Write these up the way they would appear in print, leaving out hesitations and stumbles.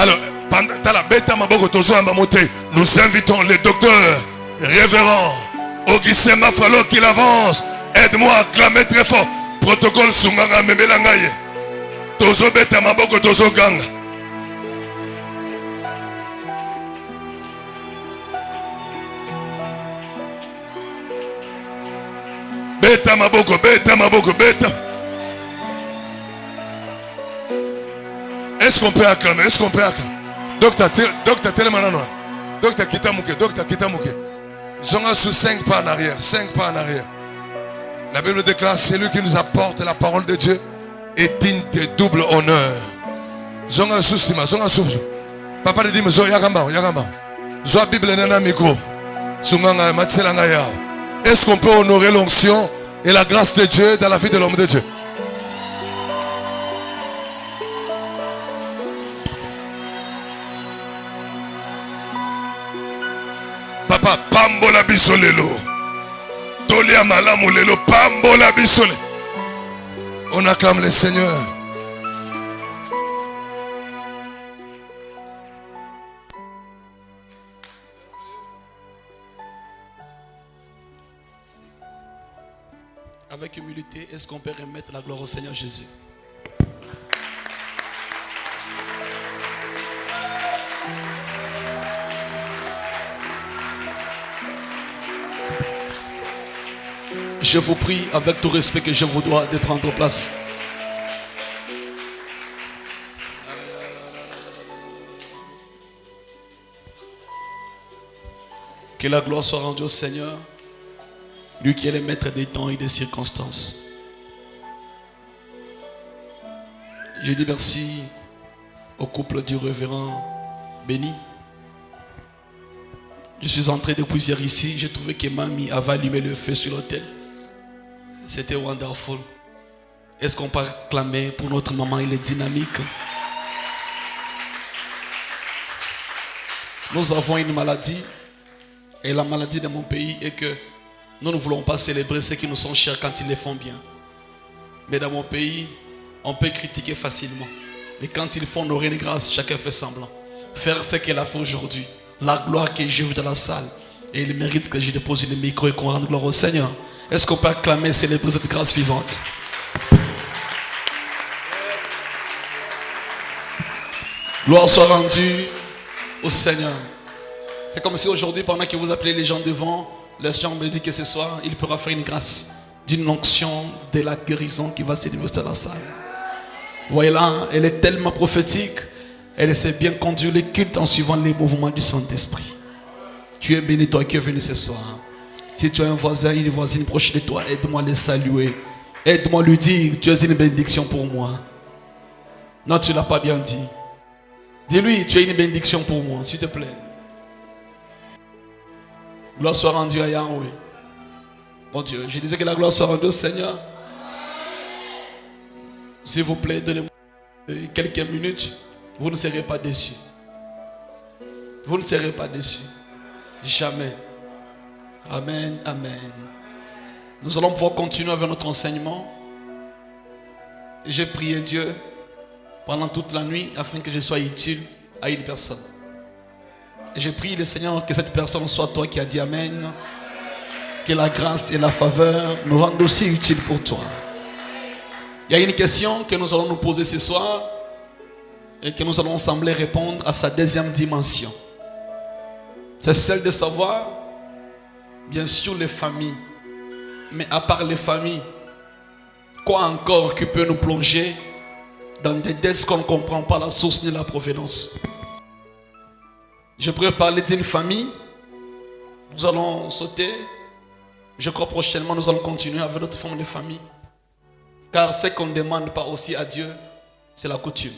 Alors, nous invitons le docteur révérend Augustin Mafalo qu'il avance. Aide-moi à clamer très fort. Protocole Sunganga Memelangaye. Tozo beta maboko tozo ganga. Beta maboko, beta maboko, beta. Est-ce qu'on peut acclamer? Est-ce qu'on peut acclamer? Docteur Telemanano. Docteur Kitamouke, Docteur Kitamouke. Zonga sous 5 pas en arrière, 5 pas en arrière. La Bible déclare, c'est lui qui nous apporte la parole de Dieu est digne de double honneur. Zonga sous Sima, Zonga sous. Papa dit, mais Yagamba, Yagamba. Zoa Bible nana micro. Sunganga Matselanga ya. Est-ce qu'on peut honorer l'onction et la grâce de Dieu dans la vie de l'homme de Dieu? Papa, pambola bisolelo. Tolia malamu lelo, pambola bisole. On acclame le Seigneur. Avec humilité, est-ce qu'on peut remettre la gloire au Seigneur Jésus? Je vous prie, avec tout respect que je vous dois, de prendre place. Que la gloire soit rendue au Seigneur, lui qui est le maître des temps et des circonstances. Je dis merci au couple du révérend béni. Je suis entré depuis hier ici, j'ai trouvé que Mamie avait allumé le feu sur l'autel. C'était wonderful. Est-ce qu'on peut acclamer pour notre maman? Il est dynamique. Nous avons une maladie. Et la maladie de mon pays est que nous ne voulons pas célébrer ceux qui nous sont chers quand ils les font bien. Mais dans mon pays, on peut critiquer facilement. Mais quand ils font honorer les grâces, chacun fait semblant. Faire ce qu'elle a fait aujourd'hui. La gloire que j'ai vue dans la salle. Et il mérite que j'ai déposé le micro et qu'on rende gloire au Seigneur. Est-ce qu'on peut acclamer et célébrer cette grâce vivante? Gloire soit rendue au Seigneur. C'est comme si aujourd'hui, pendant que vous appelez les gens devant, le Seigneur me dit que ce soir, il pourra faire une grâce d'une onction de la guérison qui va se déverser dans la salle. Vous voyez là, elle est tellement prophétique. Elle sait bien conduire les cultes en suivant les mouvements du Saint-Esprit. Tu es béni, toi qui es venu ce soir. Si tu as un voisin, une voisine proche de toi, aide-moi à les saluer. Aide-moi à lui dire, tu es une bénédiction pour moi. Non, tu ne l'as pas bien dit. Dis-lui, tu es une bénédiction pour moi, s'il te plaît. Gloire soit rendue à Yahweh. Bon Dieu, je disais que la gloire soit rendue au Seigneur. S'il vous plaît, donnez-moi quelques minutes. Vous ne serez pas déçus. Vous ne serez pas déçus. Jamais. Amen, amen. Nous allons pouvoir continuer avec notre enseignement. J'ai prié Dieu pendant toute la nuit afin que je sois utile à une personne. Et j'ai prié le Seigneur que cette personne soit toi qui a dit amen. Que la grâce et la faveur nous rendent aussi utiles pour toi. Il y a une question que nous allons nous poser ce soir et que nous allons sembler répondre à sa deuxième dimension. C'est celle de savoir, bien sûr, les familles. Mais à part les familles, quoi encore qui peut nous plonger dans des dettes qu'on ne comprend pas la source ni la provenance? Je pourrais parler d'une famille. Nous allons sauter. Je crois prochainement nous allons continuer avec notre forme de famille. Car ce qu'on ne demande pas aussi à Dieu, c'est la coutume.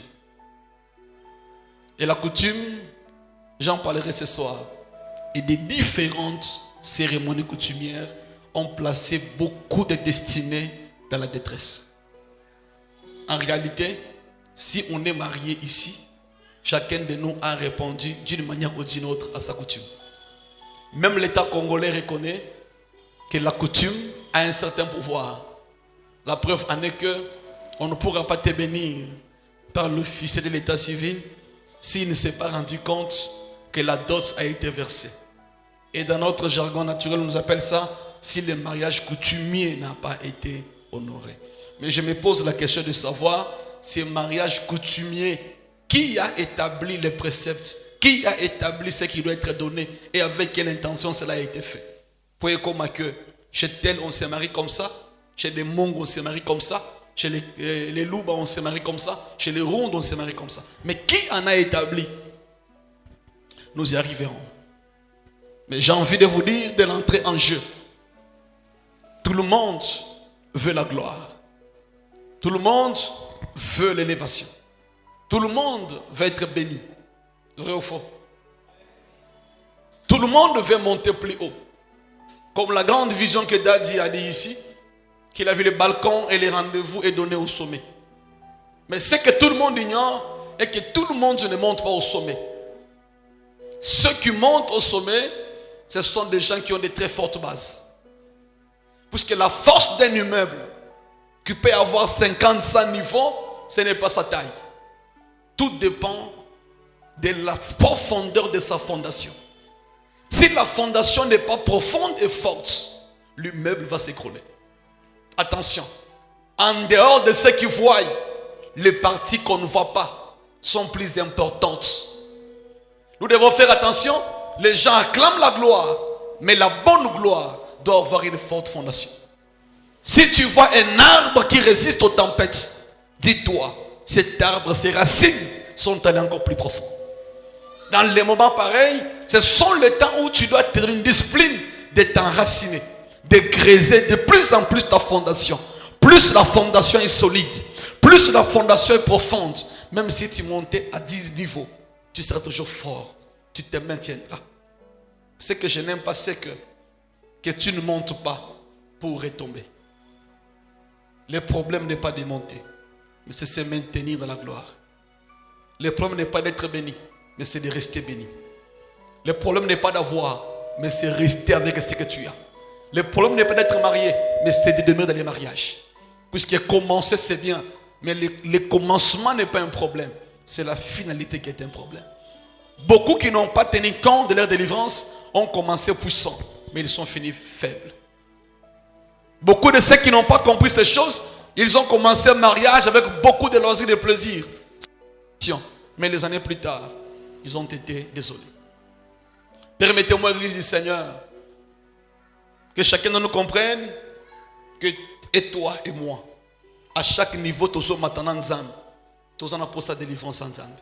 Et la coutume, j'en parlerai ce soir. Et des différentes cérémonies coutumières ont placé beaucoup de destinées dans la détresse. En réalité, si on est marié ici, chacun de nous a répondu d'une manière ou d'une autre à sa coutume. Même l'État congolais reconnaît que la coutume a un certain pouvoir. La preuve en est que on ne pourra pas te bénir par l'officier de l'État civil s'il ne s'est pas rendu compte que la dot a été versée. Et dans notre jargon naturel, on nous appelle ça si le mariage coutumier n'a pas été honoré. Mais je me pose la question de savoir, ce mariage coutumier, qui a établi les préceptes, qui a établi ce qui doit être donné et avec quelle intention cela a été fait. Pour comme que chez tel on se marie comme ça, chez les Mongs on se marie comme ça, chez les Louba on se marie comme ça, chez les Rondes on se marie comme ça. Mais qui en a établi? Nous y arriverons. Mais j'ai envie de vous dire de l'entrée en jeu. Tout le monde veut la gloire. Tout le monde veut l'élévation. Tout le monde veut être béni. Vrai ou faux? Tout le monde veut monter plus haut. Comme la grande vision que Daddy a dit ici, qu'il a vu les balcons et les rendez-vous et donné au sommet. Mais ce que tout le monde ignore est que tout le monde ne monte pas au sommet. Ceux qui montent au sommet, ce sont des gens qui ont des très fortes bases. Puisque la force d'un immeuble qui peut avoir 50, 100 niveaux, ce n'est pas sa taille. Tout dépend de la profondeur de sa fondation. Si la fondation n'est pas profonde et forte, l'immeuble va s'écrouler. Attention, en dehors de ce qui voient, les parties qu'on ne voit pas sont plus importantes. Nous devons faire attention. Les gens acclament la gloire, mais la bonne gloire doit avoir une forte fondation. Si tu vois un arbre qui résiste aux tempêtes, dis-toi, cet arbre, ses racines sont allées encore plus profondes. Dans les moments pareils, ce sont les temps où tu dois tenir une discipline de t'enraciner, de creuser de plus en plus ta fondation. Plus la fondation est solide, plus la fondation est profonde, même si tu montais à 10 niveaux, tu seras toujours fort, tu te maintiendras. Ce que je n'aime pas, c'est que tu ne montes pas pour retomber. Le problème n'est pas de monter, mais c'est se maintenir dans la gloire. Le problème n'est pas d'être béni, mais c'est de rester béni. Le problème n'est pas d'avoir, mais c'est rester avec ce que tu as. Le problème n'est pas d'être marié, mais c'est de demeurer dans les mariages. Puisque commencer c'est bien, mais le commencement n'est pas un problème. C'est la finalité qui est un problème. Beaucoup qui n'ont pas tenu compte de leur délivrance ont commencé puissants, mais ils sont finis faibles. Beaucoup de ceux qui n'ont pas compris ces choses, ils ont commencé un mariage avec beaucoup de loisirs et de plaisir. Mais les années plus tard, ils ont été désolés. Permettez-moi, l'Église du Seigneur, que chacun de nous comprenne que, et toi et moi, à chaque niveau, tous sommes maintenant ensemble. Tous en pour sa délivrance ensemble.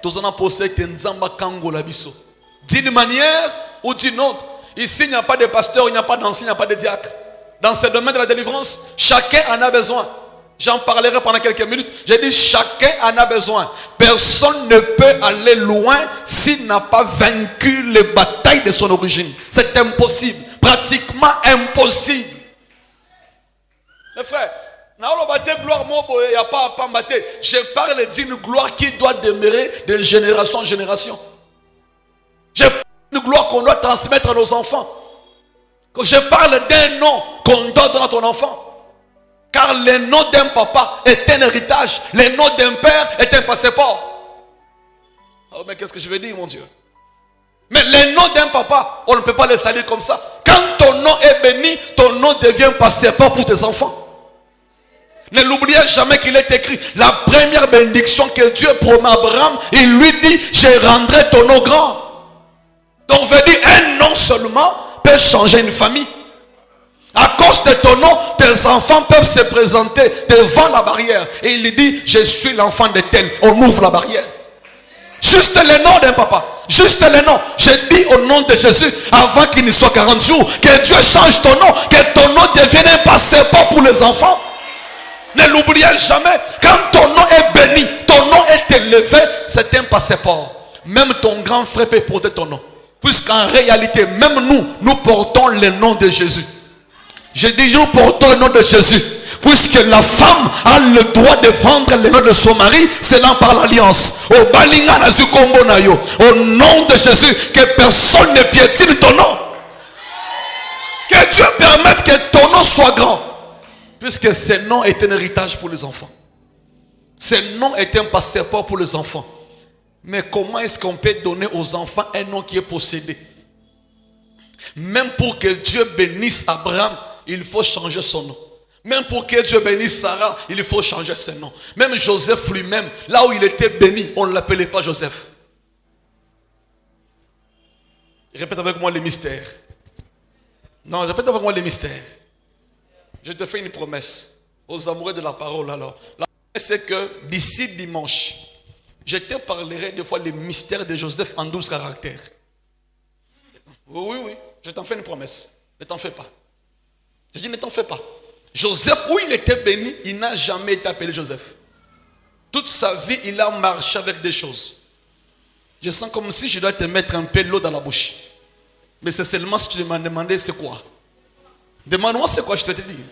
Tous en pour cette nzamba kango la biso. D'une manière ou d'une autre. Ici, il n'y a pas de pasteur, il n'y a pas d'enseignant, il n'y a pas de diacre. Dans ce domaine de la délivrance, chacun en a besoin. J'en parlerai pendant quelques minutes. J'ai dit chacun en a besoin. Personne ne peut aller loin s'il n'a pas vaincu les batailles de son origine. C'est impossible. Pratiquement impossible. Mes frères, je parle d'une gloire qui doit demeurer de génération en génération. Je parle d'une gloire qu'on doit transmettre à nos enfants. Je parle d'un nom qu'on doit donner à ton enfant. Car le nom d'un papa est un héritage. Le nom d'un père est un passeport. Oh, mais qu'est-ce que je veux dire, mon Dieu? Mais le nom d'un papa, on ne peut pas le saluer comme ça. Quand ton nom est béni, ton nom devient passeport pour tes enfants. Ne l'oubliez jamais qu'il est écrit. La première bénédiction que Dieu promet à Abraham, il lui dit, je rendrai ton nom grand. Donc, on veut dire, un nom seulement peut changer une famille. À cause de ton nom, tes enfants peuvent se présenter devant la barrière. Et il lui dit, je suis l'enfant de tel. On ouvre la barrière. Juste le nom d'un papa. Juste le nom. Je dis au nom de Jésus, avant qu'il ne soit 40 jours, que Dieu change ton nom. Que ton nom devienne un passeport pour les enfants. Ne l'oubliez jamais. Quand ton nom est béni, ton nom est élevé, c'est un passeport. Même ton grand frère peut porter ton nom. Puisqu'en réalité, même nous portons le nom de Jésus. Je dis, nous portons le nom de Jésus. Puisque la femme a le droit de prendre le nom de son mari, c'est là par l'alliance. Au nom de Jésus, que personne ne piétine ton nom. Que Dieu permette que ton nom soit grand. Puisque ce nom est un héritage pour les enfants. Ce nom est un passeport pour les enfants. Mais comment est-ce qu'on peut donner aux enfants un nom qui est possédé? Même pour que Dieu bénisse Abraham, il faut changer son nom. Même pour que Dieu bénisse Sarah, il faut changer son nom. Même Joseph lui-même, là où il était béni, on ne l'appelait pas Joseph. Répète avec moi les mystères. Non, répète avec moi les mystères. Je te fais une promesse aux amoureux de la parole alors. La promesse c'est que d'ici dimanche, je te parlerai des fois les mystères de Joseph en 12 caractères. Oui, je t'en fais une promesse. Ne t'en fais pas. Je dis ne t'en fais pas. Joseph, où il était béni, il n'a jamais été appelé Joseph. Toute sa vie, il a marché avec des choses. Je sens comme si je dois te mettre un peu l'eau dans la bouche. Mais c'est seulement si tu m'as demandé c'est quoi. Demande-moi c'est quoi, je vais te dire.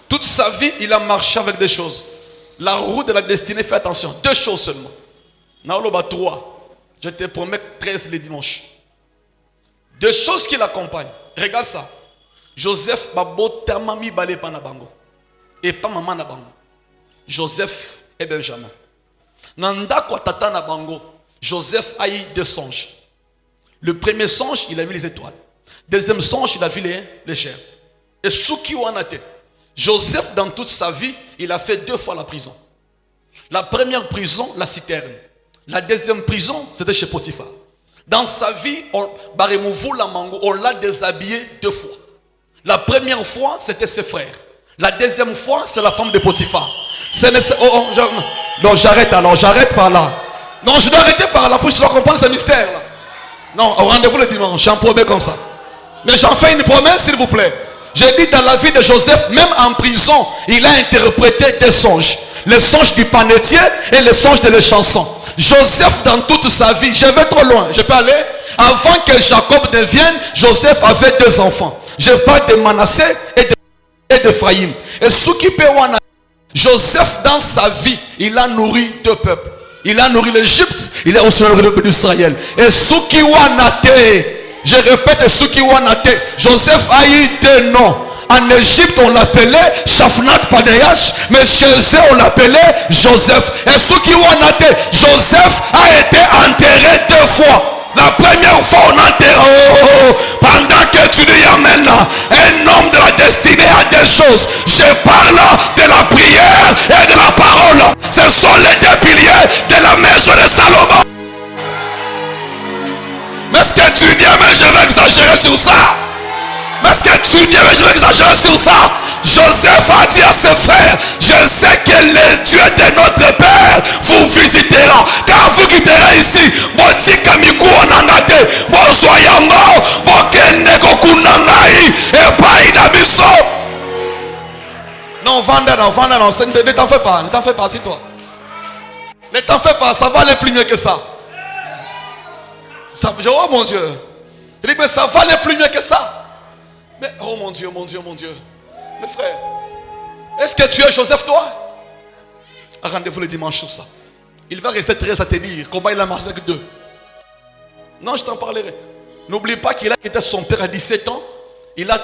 Toute sa vie, il a marché avec des choses. La roue de la destinée, fais attention. 2 choses seulement. Naoloba 3. Je te promets 13 les dimanches. 2 choses qui l'accompagnent. Regarde ça. Joseph babo tamami balé pa na bango. Et pas maman na bango. Joseph et Benjamin. Nanda kwa tata na bango. Joseph a eu 2 songes. Le premier songe, il a vu les étoiles. Deuxième songe, il a vu les chairs. Et Souki Wanate. Joseph, dans toute sa vie, il a fait 2 fois la prison. La première prison, la citerne. La deuxième prison, c'était chez Potiphar. Dans sa vie, on l'a déshabillé 2 fois. La première fois, c'était ses frères. La deuxième fois, c'est la femme de Potiphar. Non, j'arrête alors, j'arrête par là. Non, je dois arrêter par là pour que je dois comprendre ce mystère là. Non, au rendez-vous le dimanche, j'en promets comme ça. Mais j'en fais une promesse, s'il vous plaît. J'ai dit dans la vie de Joseph, même en prison, il a interprété des songes. Les songes du panetier et les songes de les chansons. Joseph, dans toute sa vie, je vais trop loin, je peux aller. Avant que Jacob devienne, Joseph avait 2 enfants. Je parle de Manassé et d'Ephraïm. Et ce qui peut voir, Joseph, dans sa vie, il a nourri 2 peuples. Il a nourri l'Égypte, il a aussi nourri le peuple d'Israël. Et Souki Wanate, je répète, Souki Wanate, Joseph a eu 2 noms. En Égypte, on l'appelait Shafnat Padeyash, mais chez eux, on l'appelait Joseph. Et Souki Wanate, Joseph a été enterré 2 fois. La première fois, on enterre, pendant que tu lui amènes un homme de la destinée à des choses. Je parle de la prière et de la parole. Ce sont les 2 piliers de la maison de Salomon. Mais ce que tu dis, mais je vais exagérer sur ça. Mais ce que tu dis, mais je vais exagérer sur ça. Joseph a dit à ses frères, je sais que le Dieu de notre Père vous visitera. Quand vous quitterez ici, non, Vanda, non, ne t'en fais pas, c'est toi. Ne t'en fais pas, ça va aller plus mieux que ça. Oh mon Dieu. Je dis, mais ça va aller plus mieux que ça. Mais, oh mon Dieu. Mes frères, est-ce que tu es Joseph, toi? Rendez-vous le dimanche sur ça. Il va rester très à te dire comment il a marché avec 2. Non, je t'en parlerai. N'oublie pas qu'il a quitté son père à 17 ans. Il a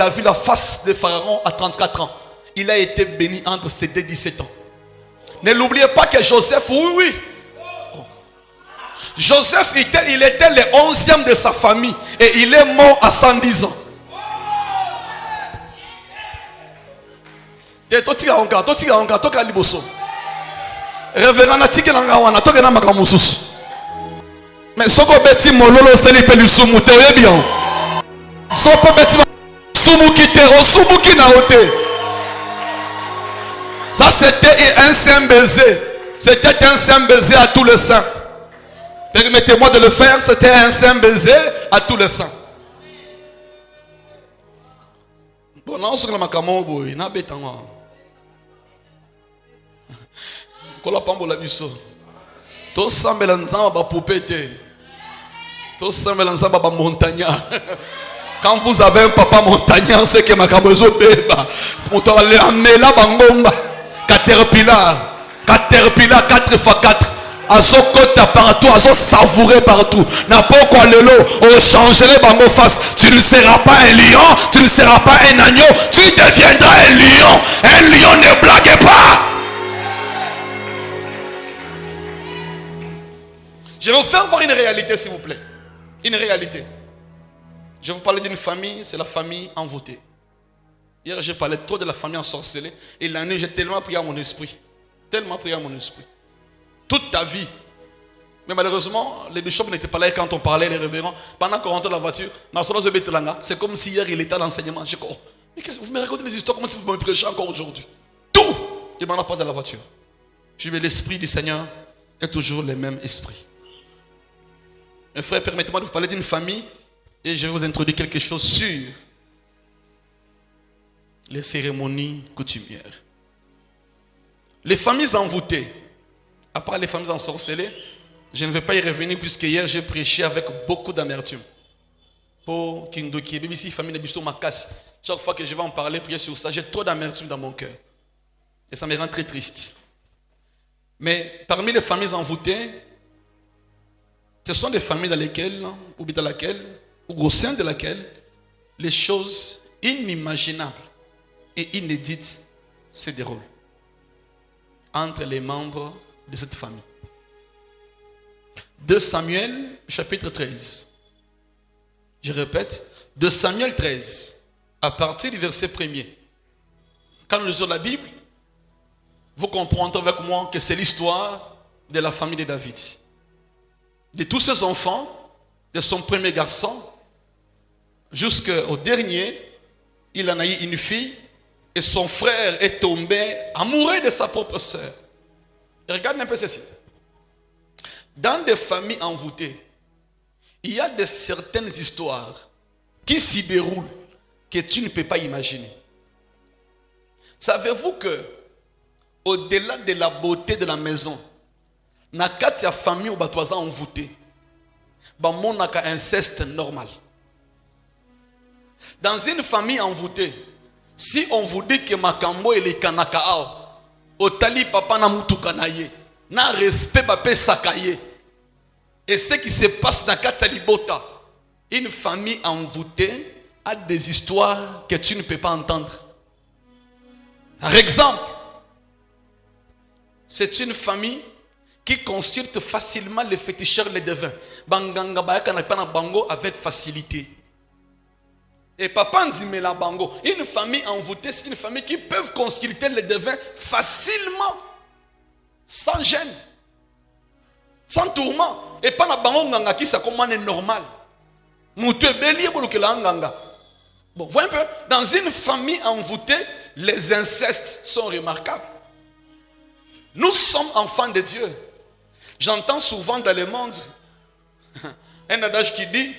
vu la face de Pharaon à 34 ans. Il a été béni entre ses 17 ans. Ne l'oubliez pas que Joseph, oui. Joseph, il était le 11e de sa famille. Et il est mort à 110 ans. Révérend Natike Langawana, toke na makamususu. Mais soko beti mololo seli pelisumu te bien. Soko beti sumu kitero sumu kina ote. Ça c'était un saint baiser. C'était un saint baiser à tous les saints. Permettez-moi de le faire, c'était un saint baiser à tous les saints. Bon, là on se la makamo boy, na betanga. Kola pambola biso. To sambela nzamba ba poupete. To sambela nzamba ba montagnard. Quand vous avez un papa montagnard, c'est que makabozo beba. Moto ale amela bangomba. Caterpillar 4x4. Azo kota partout, azo savourer partout. N'a pas quoi lelo, on changerait bango face. Tu ne seras pas un lion, tu ne seras pas un agneau, tu deviendras un lion. Un lion ne blague pas. Je vais vous faire voir une réalité, s'il vous plaît. Une réalité. Je vais vous parler d'une famille, c'est la famille envoûtée. Hier, j'ai parlé trop de la famille ensorcelée. Et la nuit, j'ai tellement prié à mon esprit. Tellement prié à mon esprit. Toute ta vie. Mais malheureusement, les bishops n'étaient pas là quand on parlait, les révérends. Pendant qu'on rentrait dans la voiture, c'est comme si hier il était à l'enseignement. J'ai dit, oh, mais vous me racontez des histoires comme si vous me prêchez encore aujourd'hui. Tout, il m'en a pas dans la voiture. Je dis, l'esprit du Seigneur est toujours le même esprit. Mes frères, permettez-moi de vous parler d'une famille et je vais vous introduire quelque chose sur les cérémonies coutumières. Les familles envoûtées, à part les familles ensorcelées, je ne vais pas y revenir puisque hier j'ai prêché avec beaucoup d'amertume. Pour Kindoki, BBC, famille de Bissot Makas. Chaque fois que je vais en parler, prier sur ça, j'ai trop d'amertume dans mon cœur. Et ça me rend très triste. Mais parmi les familles envoûtées, ce sont des familles dans lesquelles, ou au sein de laquelle, les choses inimaginables et inédites se déroulent entre les membres de cette famille. 2 Samuel, chapitre 13. Je répète, 2 Samuel 13, à partir du verset 1er. Quand nous lisons la Bible, vous comprendrez avec moi que c'est l'histoire de la famille de David. De tous ses enfants, de son premier garçon, jusqu'au dernier, il en a eu une fille, et son frère est tombé amoureux de sa propre sœur. Et regarde un peu ceci. Dans des familles envoûtées, il y a de certaines histoires qui s'y déroulent que tu ne peux pas imaginer. Savez-vous que au-delà de la beauté de la maison, na kati ya famille ou batwaza envoûté, ba monaka inceste normal. Dans une famille envoûtée, si on vous dit que makambo ele kanaka ao, otali papa na mutuka na ye, na respect bape sakaye. Et ce qui se passe dans Katalibota, une famille envoûtée a des histoires que tu ne peux pas entendre. Par exemple, c'est une famille qui consulte facilement les féticheurs, les devins. Banganga bayaka na pana bango avec facilité. Et papa dit mais la bango, une famille envoûtée, c'est une famille qui peut consulter les devins facilement, sans gêne, sans tourment. Et pas na bango nganga qui ça comme est normal. Mouté bélier pour que la nganga. Bon, voyez un peu, dans une famille envoûtée, les incestes sont remarquables. Nous sommes enfants de Dieu. J'entends souvent dans le monde un adage qui dit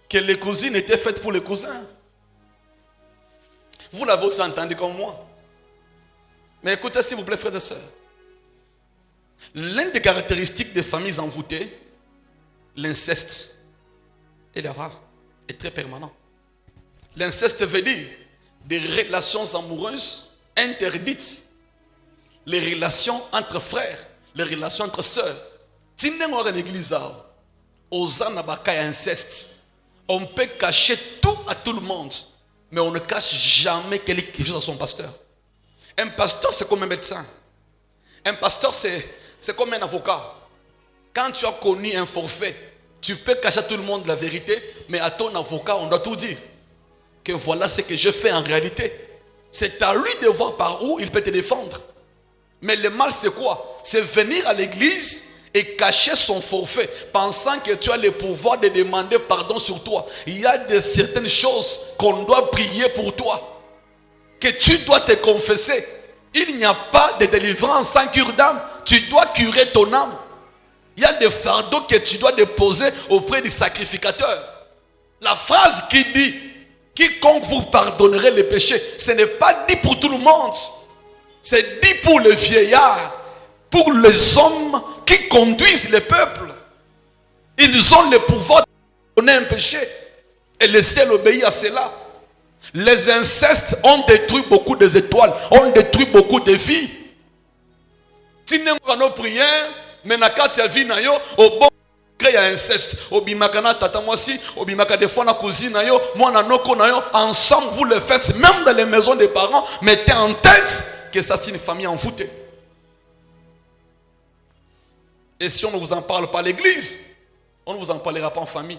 que les cousines étaient faites pour les cousins. Vous l'avez aussi entendu comme moi. Mais écoutez s'il vous plaît, frères et sœurs. L'une des caractéristiques des familles envoûtées, l'inceste, est rare, est très permanent. L'inceste veut dire des relations amoureuses interdites, les relations entre frères, les relations entre sœurs. Si nous sommes dans l'église, on peut cacher tout à tout le monde, mais on ne cache jamais quelque chose à son pasteur. Un pasteur, c'est comme un médecin. Un pasteur, c'est comme un avocat. Quand tu as connu un forfait, tu peux cacher à tout le monde la vérité, mais à ton avocat, on doit tout dire. Que voilà ce que je fais en réalité. C'est à lui de voir par où il peut te défendre. Mais le mal, c'est quoi? C'est venir à l'église et cacher son forfait, pensant que tu as le pouvoir de demander pardon sur toi. Il y a de certaines choses qu'on doit prier pour toi, que tu dois te confesser. Il n'y a pas de délivrance sans cure d'âme. Tu dois curer ton âme. Il y a des fardeaux que tu dois déposer auprès du sacrificateur. La phrase qui dit « Quiconque vous pardonnerait les péchés », ce n'est pas dit pour tout le monde. C'est dit pour les vieillards, pour les hommes qui conduisent le peuple. Ils ont le pouvoir de donner un péché et laisser l'obéir à cela. Les incestes ont détruit beaucoup des étoiles, ont détruit beaucoup de vies. Si nous avons nos prières, mais na kati ya vie na yo, au bon créer inceste. Obimaka na tata mwasi, obimaka des fois na cousine na yo, moi na noko na yo, ensemble vous le faites, même dans les maisons des parents, mettez en tête que ça c'est une famille envoûtée. Et si on ne vous en parle pas à l'église, on ne vous en parlera pas en famille.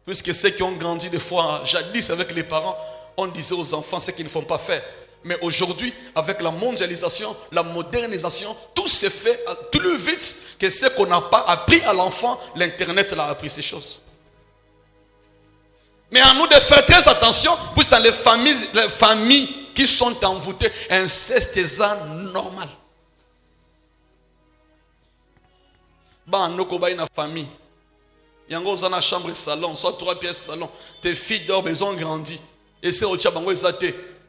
Puisque ceux qui ont grandi des fois, jadis avec les parents, on disait aux enfants ce qu'ils ne font pas faire. Mais aujourd'hui, avec la mondialisation, la modernisation, tout se fait plus vite que ce qu'on n'a pas appris à l'enfant. L'Internet l'a appris ces choses. Mais à nous de faire très attention, puisque dans les familles qui sont envoûtées, inceste est normal. Bah, nous avons une famille. Il y a une chambre et salon, soit 3 pièces salon. Tes filles dorment, elles ont grandi. Et c'est au Tchabango,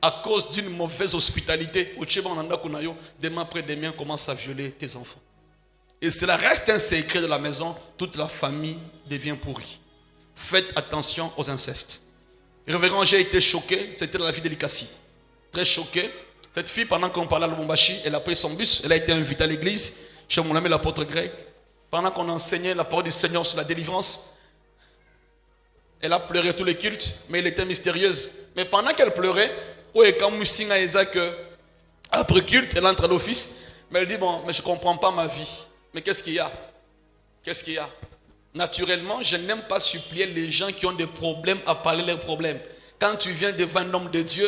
à cause d'une mauvaise hospitalité. Au Tchabango, demain après demain, commence à violer tes enfants. Et cela reste un secret de la maison. Toute la famille devient pourrie. Faites attention aux incestes. Révérend, j'ai été choqué. C'était dans la vie d'Elikassi. Très choqué. Cette fille, pendant qu'on parlait à Lubumbashi, elle a pris son bus. Elle a été invitée à l'église chez mon ami l'apôtre grec. Pendant qu'on enseignait la parole du Seigneur sur la délivrance, elle a pleuré tous les cultes, mais elle était mystérieuse. Mais pendant qu'elle pleurait, après culte, elle entre à l'office, mais elle dit, bon, mais je ne comprends pas ma vie. Mais qu'est-ce qu'il y a? Qu'est-ce qu'il y a? Naturellement, je n'aime pas supplier les gens qui ont des problèmes à parler leurs problèmes. Quand tu viens devant un homme de Dieu,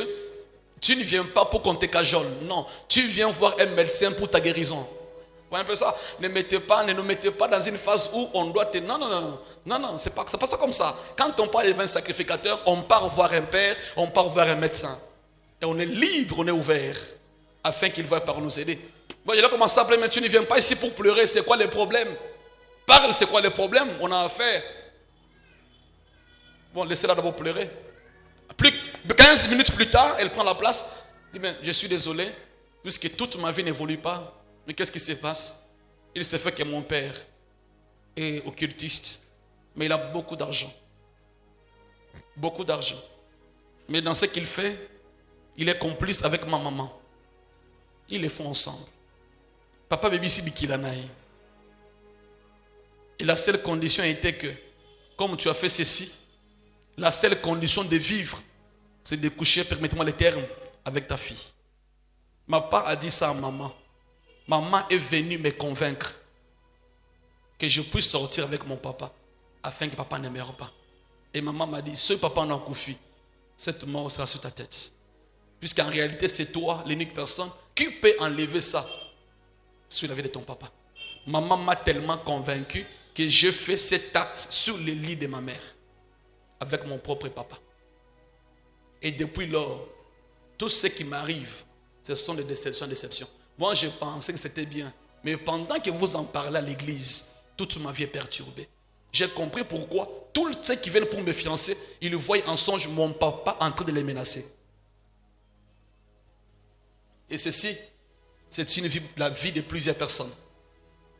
tu ne viens pas pour qu'on te cajole. Non, tu viens voir un médecin pour ta guérison. Un peu ça. Ne nous mettez pas dans une phase où on doit te... Non, ça passe pas comme ça. Quand on parle d'un sacrificateur, on part voir un père, on part voir un médecin. Et on est libre, on est ouvert, afin qu'il veuille par nous aider. Bon, il a commencé à pleurer, mais tu ne viens pas ici pour pleurer. C'est quoi les problèmes? Parle, c'est quoi les problèmes? On a affaire. Bon, laissez-la d'abord pleurer. 15 minutes plus tard, elle prend la place. Elle dit, mais je suis désolé, puisque toute ma vie n'évolue pas. Mais qu'est-ce qui se passe? Il se fait que mon père est occultiste. Mais il a beaucoup d'argent. Beaucoup d'argent. Mais dans ce qu'il fait, il est complice avec ma maman. Ils les font ensemble. Papa Bébissi Bikilanaï. Et la seule condition était que, comme tu as fait ceci, la seule condition de vivre, c'est de coucher, permettez-moi les termes, avec ta fille. Ma part a dit ça à maman. Maman est venue me convaincre que je puisse sortir avec mon papa afin que papa ne meure pas. Et maman m'a dit, ce papa n'a Koufi, cette mort sera sur ta tête. Puisqu'en réalité, c'est toi, l'unique personne, qui peut enlever ça sur la vie de ton papa. Maman m'a tellement convaincu que j'ai fait cet acte sur le lit de ma mère avec mon propre papa. Et depuis lors, tout ce qui m'arrive, ce sont des déceptions. Moi, je pensais que c'était bien. Mais pendant que vous en parlez à l'église, toute ma vie est perturbée. J'ai compris pourquoi tous ceux qui viennent pour me fiancer, ils voient en songe mon papa en train de les menacer. Et ceci, c'est la vie de plusieurs personnes.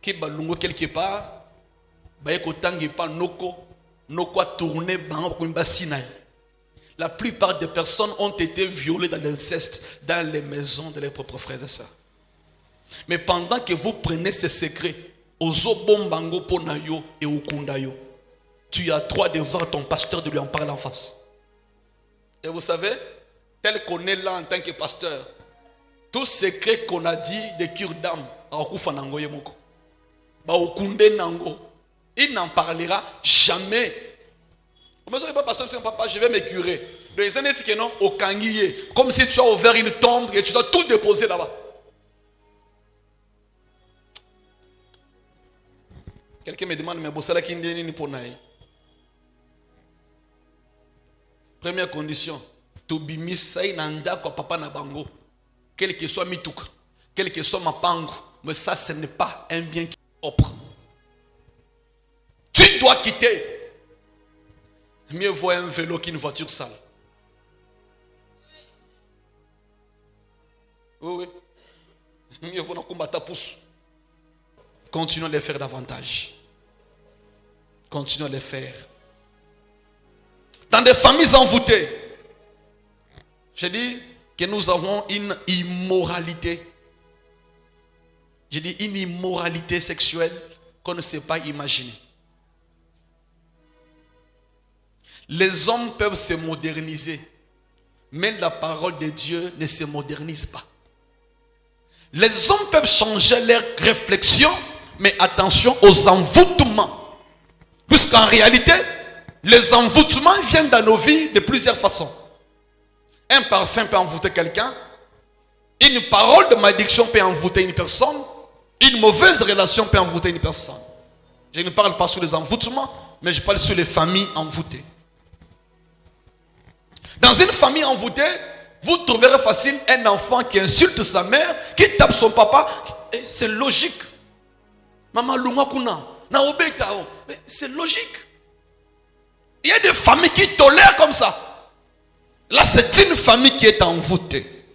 Qui balungo quelque part, la plupart des personnes ont été violées dans l'inceste, dans les maisons de leurs propres frères et sœurs. Mais pendant que vous prenez ces secrets, tu as droit de voir ton pasteur, de lui en parler en face. Et vous savez, tel qu'on est là en tant que pasteur, tout secret qu'on a dit de cure d'âme, il n'en parlera jamais. Comment ça, pas pasteur, papa, je vais me curer. Les années qui non, au kangiye, comme si tu as ouvert une tombe et tu dois tout déposer là-bas. Quelqu'un me demande, mais bossala kindeni ni ponaï. Première condition, to bimisai nanda kwa papa na bango. Quel que soit mitouk, quel que soit ma pango, mais ça ce n'est pas un bien qui est propre. Tu dois quitter. Mieux vaut un vélo qu'une voiture sale. Oui. Mieux vaut un combat à pouce. Continuons à les faire davantage. Continuons à les faire. Dans des familles envoûtées, je dis que nous avons une immoralité. Je dis une immoralité sexuelle qu'on ne sait pas imaginer. Les hommes peuvent se moderniser, mais la parole de Dieu ne se modernise pas. Les hommes peuvent changer leurs réflexions, Mais attention aux envoûtements. Puisqu'en réalité, les envoûtements viennent dans nos vies de plusieurs façons. Un parfum peut envoûter quelqu'un. Une parole de malédiction peut envoûter une personne. Une mauvaise relation peut envoûter une personne. Je ne parle pas sur les envoûtements, mais je parle sur les familles envoûtées. Dans une famille envoûtée, vous trouverez facile un enfant qui insulte sa mère, qui tape son papa. C'est logique. Maman Lunga Kuna, Naobetao. C'est logique. Il y a des familles qui tolèrent comme ça. Là, c'est une famille qui est envoûtée.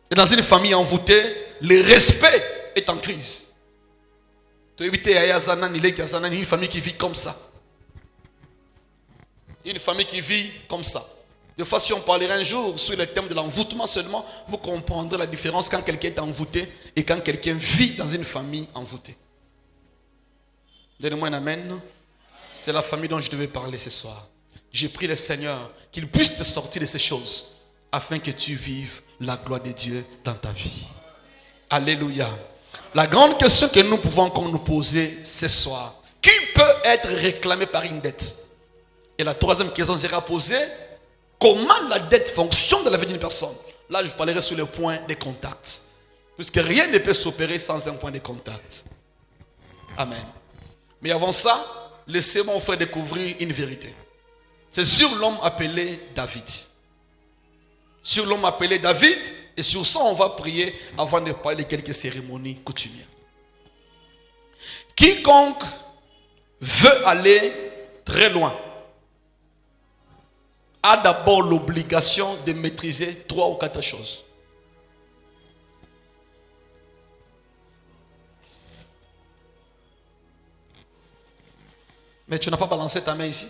Et dans une famille envoûtée, le respect est en crise. Une famille qui vit comme ça. Une famille qui vit comme ça. Des fois, si on parlerait un jour sur le thème de l'envoûtement seulement, vous comprendrez la différence quand quelqu'un est envoûté et quand quelqu'un vit dans une famille envoûtée. Donnez-moi un amen. C'est la famille dont je devais parler ce soir. J'ai prié le Seigneur qu'il puisse te sortir de ces choses afin que tu vives la gloire de Dieu dans ta vie. Alléluia. La grande question que nous pouvons encore nous poser ce soir, qui peut être réclamé par une dette? Et la troisième question sera posée, comment la dette fonctionne dans la vie d'une personne? Là, je parlerai sur le point de contact. Puisque rien ne peut s'opérer sans un point de contact. Amen. Mais avant ça, laissez-moi vous faire découvrir une vérité. C'est sur l'homme appelé David. Sur l'homme appelé David, et sur ça on va prier avant de parler de quelques cérémonies coutumières. Quiconque veut aller très loin a d'abord l'obligation de maîtriser 3 ou 4 choses. Mais tu n'as pas balancé ta main ici?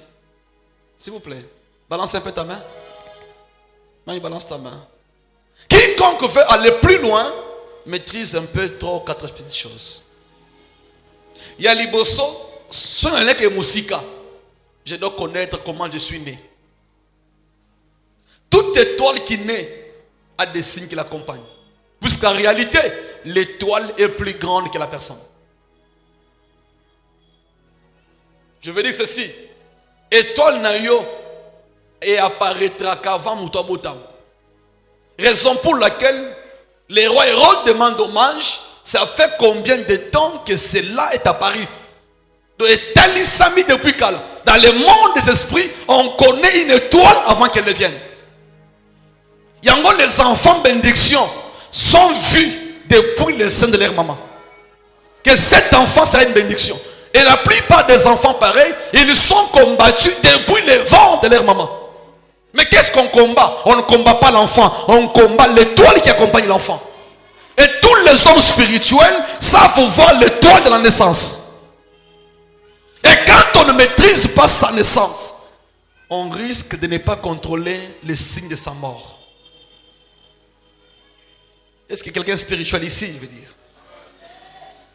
S'il vous plaît, balance un peu ta main. Maman, balance ta main. Quiconque veut aller plus loin, maîtrise un peu 3 ou 4 petites choses. Il y a Liboso, son élève est Moussika. Je dois connaître comment je suis né. Toute étoile qui naît a des signes qui l'accompagnent. Puisqu'en réalité, l'étoile est plus grande que la personne. Je veux dire ceci. Étoile nayo et apparaîtra qu'avant Moutabotam. Raison pour laquelle les rois Hérode demandent hommage. Ça fait combien de temps que cela est apparu? Et Talisami depuis quand? Dans le monde des esprits, on connaît une étoile avant qu'elle ne vienne. Il y a encore les enfants bénédiction sont vus depuis le sein de leur maman. Que cet enfant sera une bénédiction. Et la plupart des enfants pareils, ils sont combattus depuis le ventre de leur maman. Mais qu'est-ce qu'on combat? On ne combat pas l'enfant, on combat l'étoile qui accompagne l'enfant. Et tous les hommes spirituels savent voir l'étoile de la naissance. Et quand on ne maîtrise pas sa naissance, on risque de ne pas contrôler les signes de sa mort. Est-ce que quelqu'un spirituel ici, je veux dire?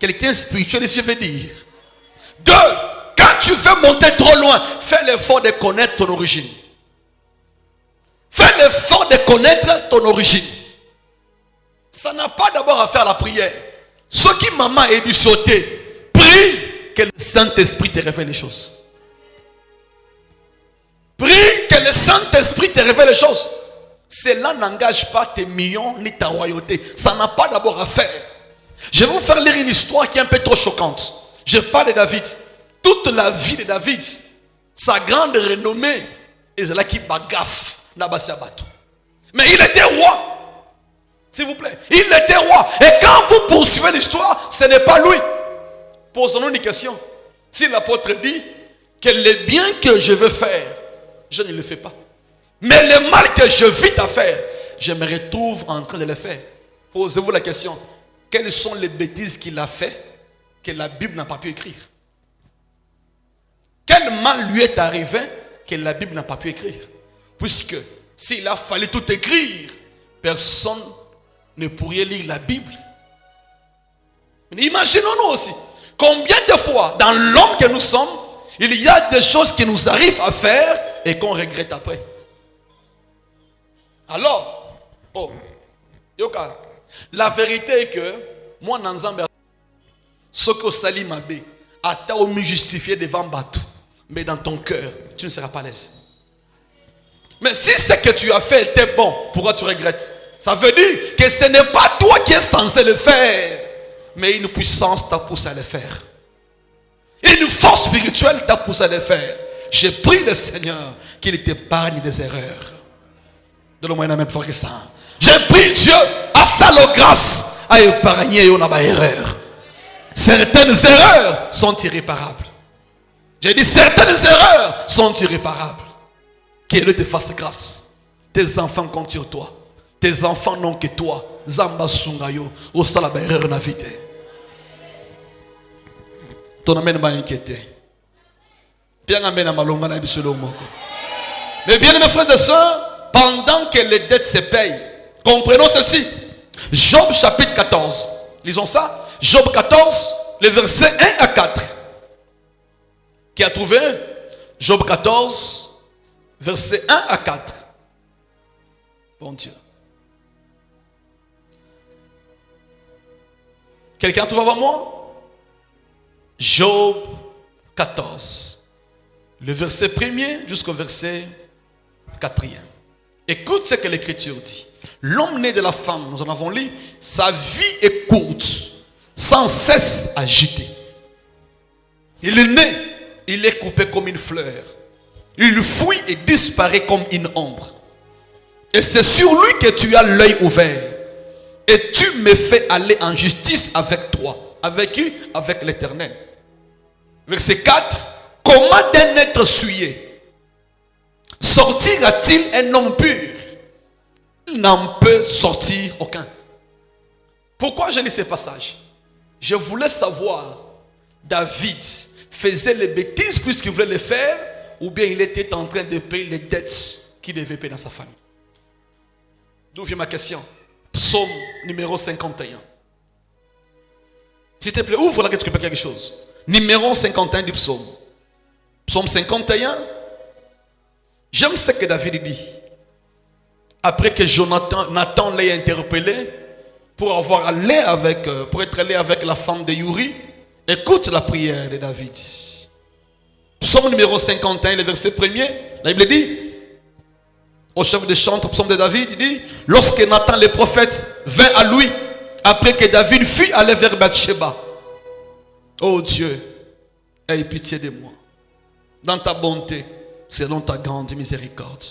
Quelqu'un spirituel ici, je veux dire? 2, quand tu veux monter trop loin, fais l'effort de connaître ton origine. Fais l'effort de connaître ton origine. Ça n'a pas d'abord à faire la prière. Ce qui maman est dû sauter, prie que le Saint-Esprit te révèle les choses. Prie que le Saint-Esprit te révèle les choses. Cela n'engage pas tes millions ni ta royauté. Ça n'a pas d'abord à faire. Je vais vous faire lire une histoire qui est un peu trop choquante. Je parle de David. Toute la vie de David, sa grande renommée, et c'est là qui bagaffe. Mais il était roi. S'il vous plaît. Il était roi. Et quand vous poursuivez l'histoire, ce n'est pas lui. Posons-nous une question. Si l'apôtre dit que le bien que je veux faire, je ne le fais pas. Mais le mal que je vis à faire, je me retrouve en train de le faire. Posez-vous la question. Quelles sont les bêtises qu'il a fait que la Bible n'a pas pu écrire? Quel mal lui est arrivé que la Bible n'a pas pu écrire? Puisque s'il a fallu tout écrire, personne ne pourrait lire la Bible. Imaginons-nous aussi, combien de fois dans l'homme que nous sommes, il y a des choses qui nous arrivent à faire et qu'on regrette après. Alors, la vérité est que moi, Nanzambe, Ce que Salim Mabé a omis justifié devant Batou, mais dans ton cœur, tu ne seras pas à l'aise. Mais si ce que tu as fait était bon, pourquoi tu regrettes? Ça veut dire que ce n'est pas toi qui es censé le faire, mais une puissance t'a poussé à le faire. Une force spirituelle t'a poussé à le faire. J'ai prié le Seigneur qu'il t'épargne des erreurs. Donne-moi un amen fort que ça. J'ai prié Dieu à sa grâce à épargner une erreur. Certaines erreurs sont irréparables. J'ai dit certaines erreurs sont irréparables. Qu'il te fasse grâce. Tes enfants comptent sur toi. Tes enfants n'ont que toi. Zamba sungayo. Au salaba erreur na vite. Ton amen m'a inquiété. Bien amen à malonga na bisolo moko. Mais bien mes frères et sœurs, pendant que les dettes se payent, comprenons ceci. Job chapitre 14. Lisons ça. Job 14, les versets 1 à 4. Qui a trouvé? Job 14, versets 1 à 4. Bon Dieu. Quelqu'un trouve avant moi? Job 14. Le verset 1er jusqu'au verset 4e. Écoute ce que l'Écriture dit. L'homme né de la femme, nous en avons lu, sa vie est courte, sans cesse agitée. Il est né, il est coupé comme une fleur. Il fuit et disparaît comme une ombre. Et c'est sur lui que tu as l'œil ouvert. Et tu me fais aller en justice avec toi. Avec qui? Avec l'Éternel. Verset 4. Comment d'un être souillé sortira-t-il un homme pur? Il n'en peut sortir aucun. Pourquoi je lis ces passages? Je voulais savoir, David faisait les bêtises puisqu'il voulait les faire, ou bien il était en train de payer les dettes qu'il devait payer dans sa famille. D'où vient ma question? Psaume numéro 51. S'il te plaît, ouvre là que tu peux quelque chose. Numéro 51 du psaume. Psaume 51. J'aime ce que David dit. Après que Nathan l'ait interpellé pour être allé avec la femme de Uri, écoute la prière de David. Psaume numéro 51, le verset 1er, la Bible dit, au chef de chant, psaume de David, il dit, lorsque Nathan le prophète vint à lui, après que David fut allé vers Bathsheba, oh Dieu, aie pitié de moi, dans ta bonté, selon ta grande miséricorde,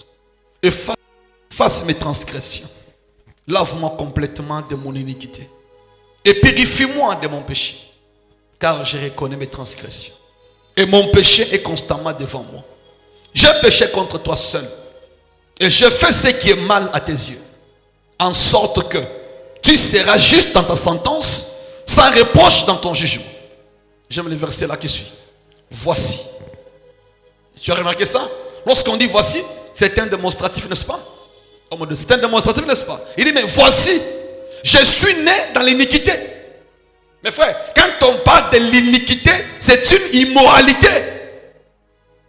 et fasse mes transgressions, lave-moi complètement de mon iniquité, et purifie-moi de mon péché, car je reconnais mes transgressions, et mon péché est constamment devant moi. J'ai péché contre toi seul, et je fais ce qui est mal à tes yeux, en sorte que tu seras juste dans ta sentence, sans reproche dans ton jugement. J'aime le verset là qui suit. Voici. Tu as remarqué ça? Lorsqu'on dit voici, c'est un démonstratif, n'est-ce pas? C'est un démonstratif, n'est-ce pas? Il dit, mais voici, je suis né dans l'iniquité. Mes frères, quand on parle de l'iniquité, c'est une immoralité.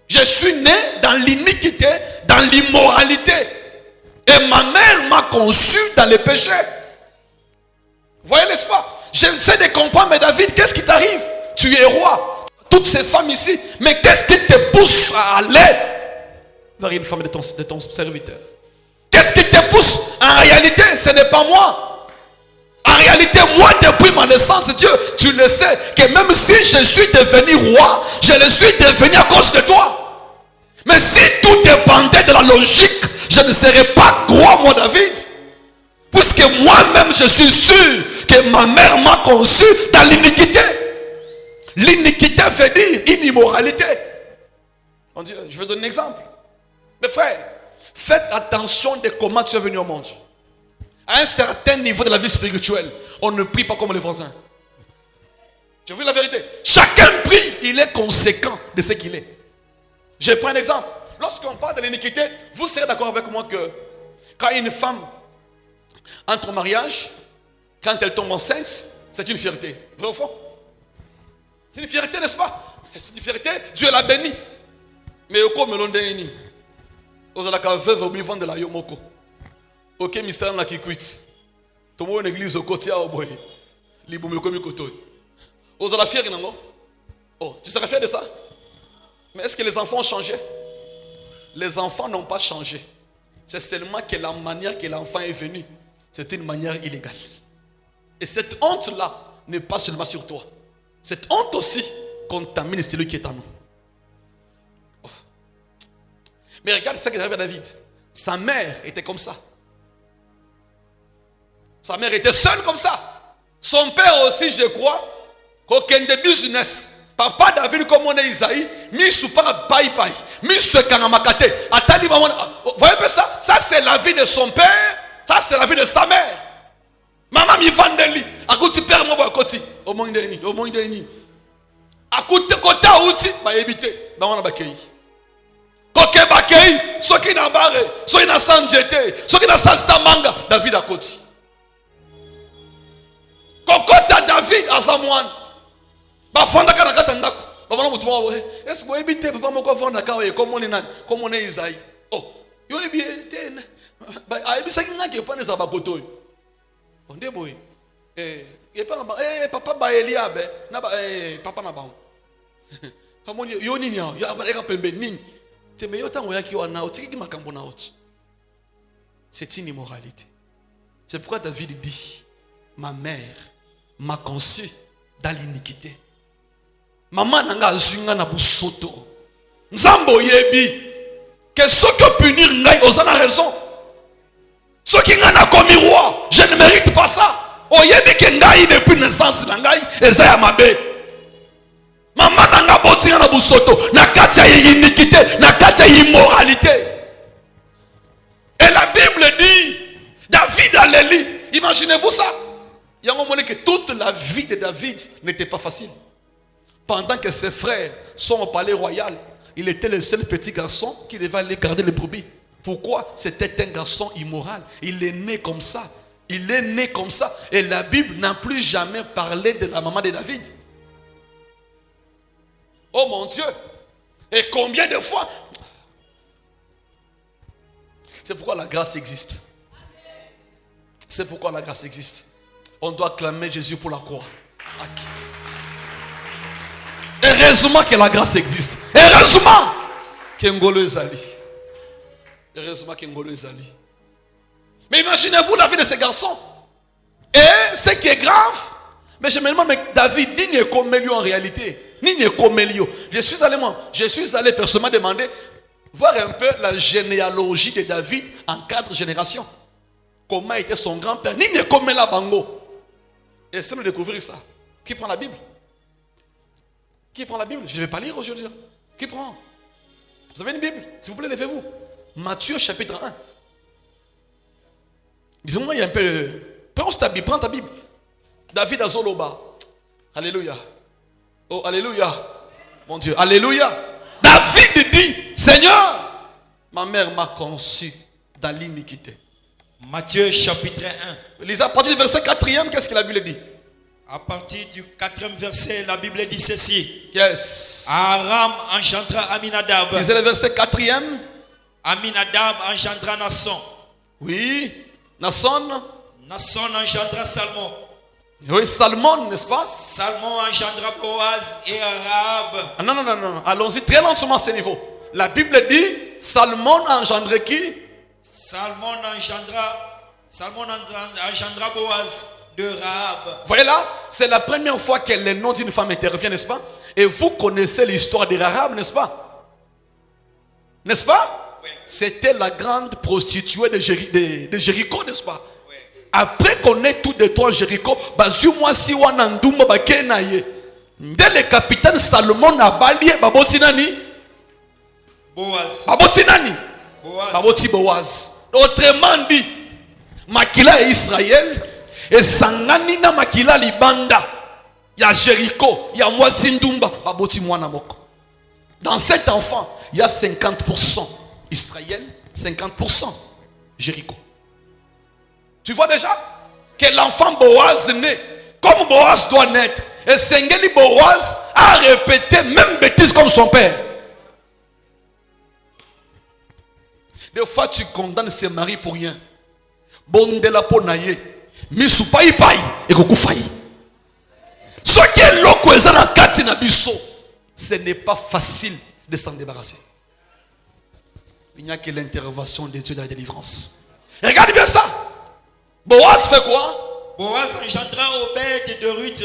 Je suis né dans l'iniquité, dans l'immoralité. Et ma mère m'a conçu dans le péché. Vous voyez, n'est-ce pas? J'essaie de comprendre, mais David, qu'est-ce qui t'arrive? Tu es roi. Toutes ces femmes ici. Mais qu'est-ce qui te pousse à aller vers une femme de ton serviteur? Qu'est-ce qui te pousse? En réalité, ce n'est pas moi. En réalité, moi, depuis ma naissance, Dieu, tu le sais, que même si je suis devenu roi, je le suis devenu à cause de toi. Mais si tout dépendait de la logique, je ne serais pas roi, moi, David. Puisque moi-même, je suis sûr que ma mère m'a conçu dans l'iniquité. L'iniquité veut dire une immoralité. On dit, je vais donner un exemple. Mes frères, faites attention de comment tu es venu au monde. À un certain niveau de la vie spirituelle, on ne prie pas comme les voisins. Je vous dis la vérité. Chacun prie, il est conséquent de ce qu'il est. Je prends un exemple. Lorsqu'on parle de l'iniquité, vous serez d'accord avec moi que quand une femme entre au mariage, quand elle tombe enceinte, c'est une fierté. Vrai ou faux? C'est une fierté, n'est-ce pas? C'est une fierté, Dieu l'a béni. Mais au me l'on déni. Aux alaka veuve au vivant de la yomoko. Ok, mystère la qui quitte. Tout le monde église au côté au boy. Liboumeko mikoto. Aux la fière, non? Oh, tu serais fier de ça? Mais est-ce que les enfants ont changé? Les enfants n'ont pas changé. C'est seulement que la manière que l'enfant est venu, c'est une manière illégale. Et cette honte-là n'est pas seulement sur toi. Cette honte aussi contamine celui qui est en nous. Oh. Mais regarde ce qui est arrivé à David. Sa mère était comme ça. Sa mère était seule comme ça. Son père aussi, je crois, qu'aucun de business. Papa David, comme on est Isaïe, mis pas paille paille, mis sur Kanamakate. Attendez, vous voyez un peu ça? Ça, c'est la vie de son père. Ça, c'est la vie de sa mère. Maman mi vandeli. Akuti père mo ba koti. Au moins de ni. Akuti kota outi ba ebité. Ba wana ba kei. Koke ba kei, soki na bare, soki na sanjete, soki na sansta manga, David a koti. Kokota David azamwan. Ba fanda kana kata ndako. Ba wana mutu mo est-ce que ebité papa moko fanda ka e comme on est nan, comme on est Isaïe. Oh, yo ebité ba ebisa ki ngaki pa neza ba koto. Onde boy. Papa ba Eliabe, na ba papa na ba. Hamoni yo nini ya ba pembe nini. Teme yo tango yaki wana otiki makambo na oti. C'est une immoralité. C'est pourquoi David dit, ma mère m'a conçu dans l'iniquité. Maman nanga zunga na busoto. Nzambo yebi que ceux qui punir ngai osana raison. Ceux qui ngana commis roi, je ne mérite pas ça. Oyebi ke ngai depuis naissance na ngai ezaya mabe. Maman nanga botinga na busoto, na kati ya iniquité, na kati ya immoralité. Et la Bible dit, David a l'Élie. Imaginez-vous ça. Il y a un moment que toute la vie de David n'était pas facile. Pendant que ses frères sont au palais royal, il était le seul petit garçon qui devait aller garder les brebis. Pourquoi? C'était un garçon immoral. Il est né comme ça. Il est né comme ça. Et la Bible n'a plus jamais parlé de la maman de David. Oh mon Dieu! Et combien de fois? C'est pourquoi la grâce existe. C'est pourquoi la grâce existe. On doit clamer Jésus pour la croix. Heureusement que la grâce existe. Heureusement que Ngolo Ezali. Heureusement que Ngolo Ezali. Mais imaginez-vous la vie de ces garçons. Et ce qui est grave, mais je me demande, mais David, ni n'est comme lui en réalité. Ni n'est comme lui. Je suis allé personnellement demander, voir un peu la généalogie de David en 4 générations. Comment était son grand-père. Ni n'est comme la bango. Et c'est de découvrir ça. Qui prend la Bible? Qui prend la Bible? Je ne vais pas lire aujourd'hui. Qui prend? Vous avez une Bible? S'il vous plaît, levez-vous. Matthieu chapitre 1. Disons-moi, il y a un peu. Prends ta Bible. David Azoloba. Alléluia. Oh, alléluia. Mon Dieu, alléluia. David dit, Seigneur, ma mère m'a conçu dans l'iniquité. Matthieu chapitre 1. Lisez à partir du verset 4e, qu'est-ce que la Bible dit? À partir du 4e verset, la Bible dit ceci. Yes. Aram engendra Aminadab. Lisez le verset 4e. Aminadab engendra Nasson. Oui. Nasson. Nasson engendra Salmon. Oui, Salmon, n'est-ce pas? Salmon engendra Boaz et Rahab. Non. Allons-y très lentement à ce niveau. La Bible dit, Salmon a engendré qui? Salmon engendra Boaz de Rahab. Voyez là, c'est la première fois que le nom d'une femme intervient, n'est-ce pas? Et vous connaissez l'histoire de Rahab, n'est-ce pas? N'est-ce pas? Oui. C'était la grande prostituée de Jéricho, n'est-ce pas? Oui. Après qu'on ait tout détruit Jéricho, dès le capitaine Salomon a balayé Babotinani. Boaz. Babotinani. Boaz. Autrement dit, Makila et Israël, et Sangani na Makila Libanda, il y a Jéricho, il y a Mwazindumba, Baboti Mwanamoko. Dans cet enfant, il y a 50% Israël, 50% Jéricho. Tu vois déjà que l'enfant Boaz naît comme Boaz doit naître. Et Sengeli Boaz a répété même bêtise comme son père. Des fois tu condamnes ses maris pour rien. Bondela po naye. Misu pai pai et koku fayi. Ce qui est loco ce n'est pas facile de s'en débarrasser. Il n'y a que l'intervention de Dieu dans la délivrance. Regarde bien ça. Boaz fait quoi? Boaz engendra Obed de Ruth.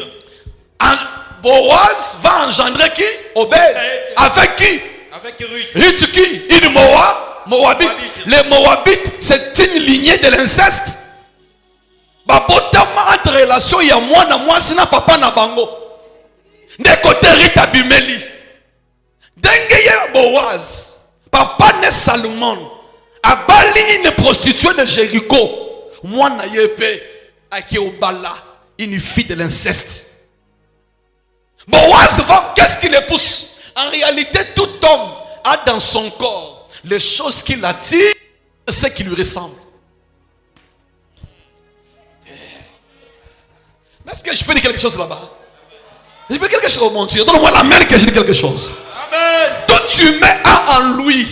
Boaz va engendrer qui? Obed. Avec qui? Avec Ruth. Ruth qui? Une Moabite. Les Moabites, c'est une lignée de l'inceste. Babotama entre relation, il y a moi, sinon papa na bango. De côté Ruth Abimeli. Dengeye Boaz. Papa ne Salomon. Abali une prostituée de Jéricho. Moi na yepe. Aki Obala. Une fille de l'inceste. Boaz va, qu'est-ce qui le pousse? En réalité, tout homme a dans son corps les choses qui l'attirent, ce qui lui ressemble. Est-ce que je peux dire quelque chose là-bas? Je peux dire quelque chose, oh mon Dieu. Donne-moi la main que je dis quelque chose. Amen. Tout humain a en lui.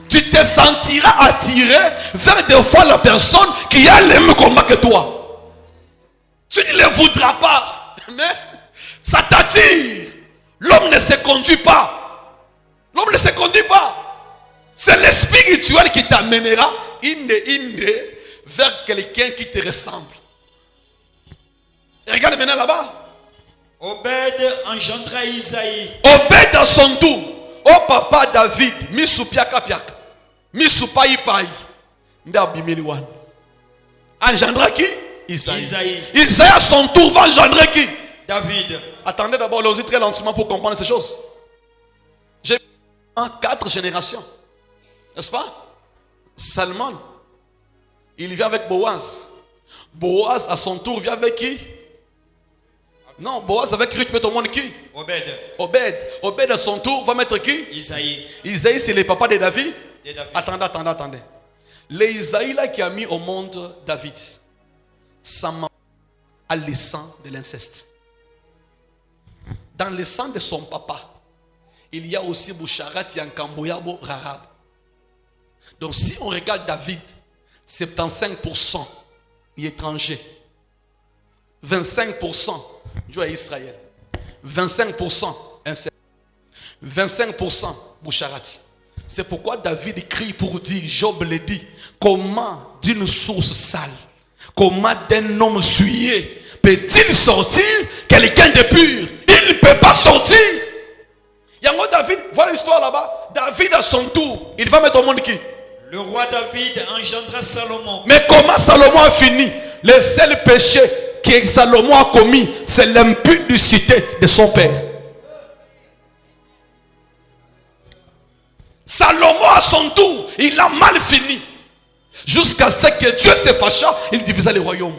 Tu te sentiras attiré vers des fois la personne qui a le même combat que toi. Tu ne le voudras pas. Mais ça t'attire. L'homme ne se conduit pas. L'homme ne se conduit pas. C'est le spirituel qui t'amènera vers quelqu'un qui te ressemble. Et regarde maintenant là-bas. Obed engendra Isaïe. Obed à son tour. Oh papa David. Misupiaka piaka. Misupai pai. Ndabimiliwan. Engendra qui? Isaïe. Isaïe à son tour va engendrer qui? David. Attendez d'abord, allons-y très lentement pour comprendre ces choses. J'ai 4 générations. N'est-ce pas? Salman, il vient avec Boaz. Boaz à son tour vient avec qui? Non, Boaz avec Ruth met au monde qui? Obed à son tour va mettre qui? Isaïe c'est le papa de David. Attendez. L'Isaïe là qui a mis au monde David, sa maman a le sang de l'inceste. Dans le sang de son papa, il y a aussi Boucharat, Yankamboyabo, Rahab. Donc si on regarde David, 75% étranger, 25% Dieu à Israël, 25% inceste, 25% Boucharat. C'est pourquoi David crie pour dire, Job le dit, comment d'une source sale, comment d'un homme souillé peut-il sortir quelqu'un de pur? Il ne peut pas sortir. Yango David, voilà l'histoire là-bas. David à son tour, il va mettre au monde qui? Le roi David engendra Salomon. Mais comment Salomon a fini? Le seul péché que Salomon a commis, c'est l'impudicité de son père. Salomon à son tour, il a mal fini. Jusqu'à ce que Dieu se fâcha, il divisa le royaume.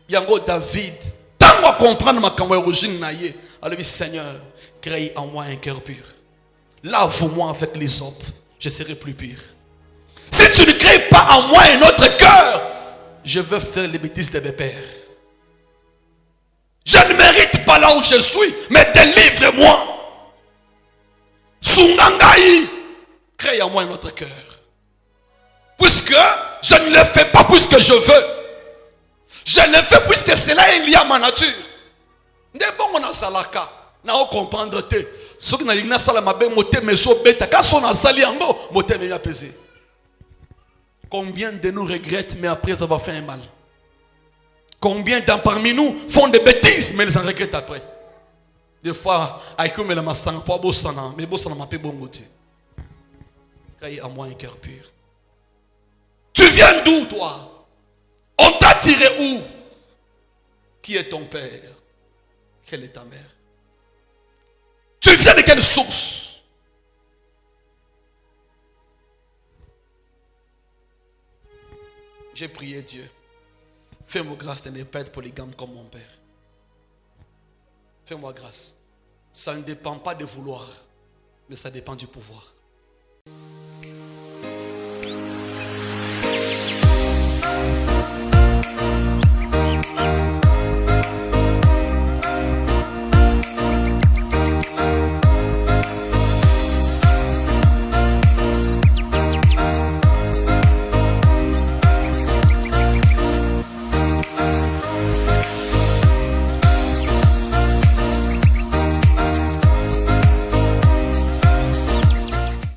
Yango David, tant à comprendre ma origine naïe, alors Seigneur, crée en moi un cœur pur. Lave-moi avec les eaux, je serai plus pur. Si tu ne crées pas en moi un autre cœur, je veux faire les bêtises de mes pères. Je ne mérite pas là où je suis, mais délivre-moi. Sungangaï, crée en moi un autre cœur. Puisque je ne le fais pas puisque je veux. Je le fais puisque cela est lié à ma nature. Ne bon on a salaka, na o comprendre te. Ce qui n'a pas sala mabe moté meso beta, quand on a sali ango, moté me apaisé. Combien de nous regrettent mais après avoir fait un mal? Combien d'en parmi nous font des bêtises mais ils en regrettent après? Des fois, aïkou me la masang pas bossana, mais bossana m'a pas bon goûter. Crée à moi un cœur pur. Tu viens d'où toi? On t'a tiré où? Qui est ton père? Quelle est ta mère? Tu viens de quelle source? J'ai prié Dieu. Fais-moi grâce de ne pas être polygame comme mon père. Fais-moi grâce. Ça ne dépend pas de vouloir, mais ça dépend du pouvoir.